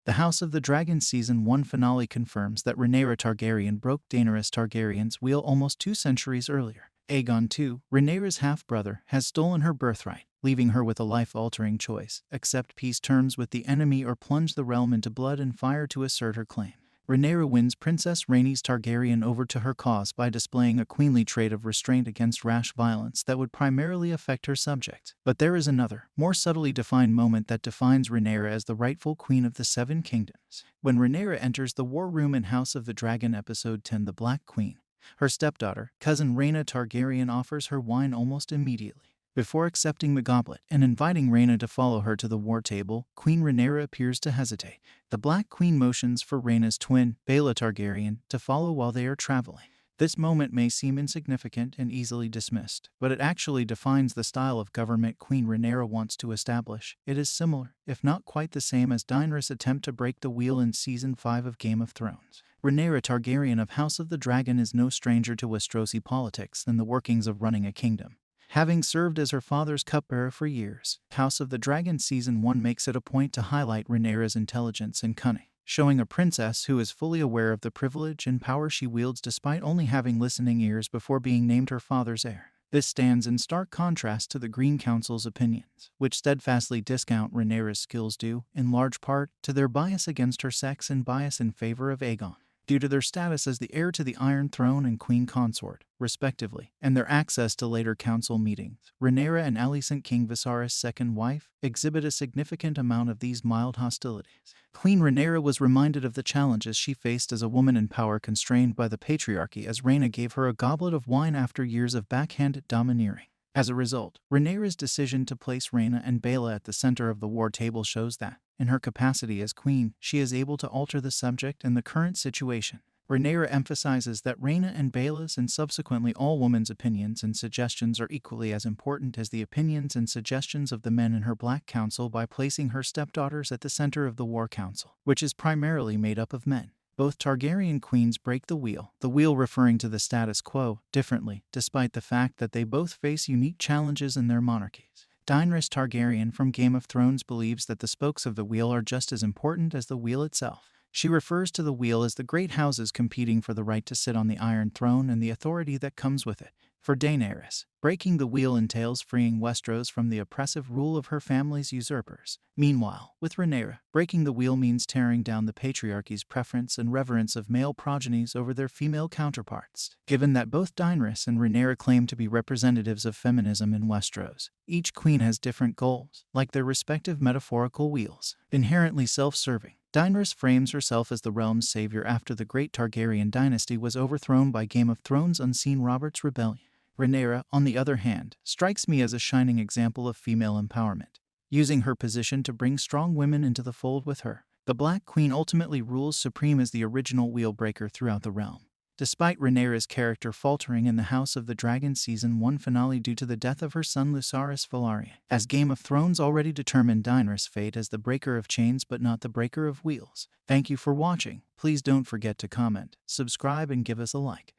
The House of the Dragon Season 1 finale confirms that Rhaenyra Targaryen broke Daenerys Targaryen's wheel almost 2 centuries earlier. Aegon II, Rhaenyra's half-brother, has stolen her birthright, leaving her with a life-altering choice: accept peace terms with the enemy or plunge the realm into blood and fire to assert her claim. Rhaenyra wins Princess Rhaenys Targaryen over to her cause by displaying a queenly trait of restraint against rash violence that would primarily affect her subjects. But there is another, more subtly defined moment that defines Rhaenyra as the rightful queen of the Seven Kingdoms. When Rhaenyra enters the war room in House of the Dragon Episode 10, The Black Queen, her stepdaughter, cousin Rhaena Targaryen, offers her wine almost immediately. Before accepting the goblet and inviting Rhaena to follow her to the war table, Queen Rhaenyra appears to hesitate. The Black Queen motions for Rhaena's twin, Baela Targaryen, to follow while they are traveling. This moment may seem insignificant and easily dismissed, but it actually defines the style of government Queen Rhaenyra wants to establish. It is similar, if not quite the same, as Daenerys' attempt to break the wheel in Season 5 of Game of Thrones. Rhaenyra Targaryen of House of the Dragon is no stranger to Westerosi politics and the workings of running a kingdom. Having served as her father's cupbearer for years, House of the Dragon Season 1 makes it a point to highlight Rhaenyra's intelligence and cunning, showing a princess who is fully aware of the privilege and power she wields despite only having listening ears before being named her father's heir. This stands in stark contrast to the Green Council's opinions, which steadfastly discount Rhaenyra's skills due, in large part, to their bias against her sex and bias in favor of Aegon, due to their status as the heir to the Iron Throne and Queen Consort, respectively, and their access to later council meetings. Rhaenyra and Alicent King Viserys' second wife exhibit a significant amount of these mild hostilities. Queen Rhaenyra was reminded of the challenges she faced as a woman in power constrained by the patriarchy as Rhaena gave her a goblet of wine after years of backhanded domineering. As a result, Rhaenyra's decision to place Rhaena and Baela at the center of the war table shows that, in her capacity as queen, she is able to alter the subject and the current situation. Rhaenyra emphasizes that Rhaena and Baela's and subsequently all women's opinions and suggestions are equally as important as the opinions and suggestions of the men in her Black Council by placing her stepdaughters at the center of the War Council, which is primarily made up of men. Both Targaryen queens break the wheel referring to the status quo, differently, despite the fact that they both face unique challenges in their monarchies. Daenerys Targaryen from Game of Thrones believes that the spokes of the wheel are just as important as the wheel itself. She refers to the wheel as the great houses competing for the right to sit on the Iron Throne and the authority that comes with it. For Daenerys, breaking the wheel entails freeing Westeros from the oppressive rule of her family's usurpers. Meanwhile, with Rhaenyra, breaking the wheel means tearing down the patriarchy's preference and reverence of male progenies over their female counterparts. Given that both Daenerys and Rhaenyra claim to be representatives of feminism in Westeros, each queen has different goals, like their respective metaphorical wheels. Inherently self-serving, Daenerys frames herself as the realm's savior after the great Targaryen dynasty was overthrown by Game of Thrones' unseen Robert's Rebellion. Rhaenyra, on the other hand, strikes me as a shining example of female empowerment, using her position to bring strong women into the fold with her. The Black Queen ultimately rules supreme as the original wheel breaker throughout the realm, despite Rhaenyra's character faltering in the House of the Dragon Season 1 finale due to the death of her son Lucerys Velaryon. As Game of Thrones already determined Daenerys' fate as the breaker of chains but not the breaker of wheels. Thank you for watching. Please don't forget to comment, subscribe, and give us a like.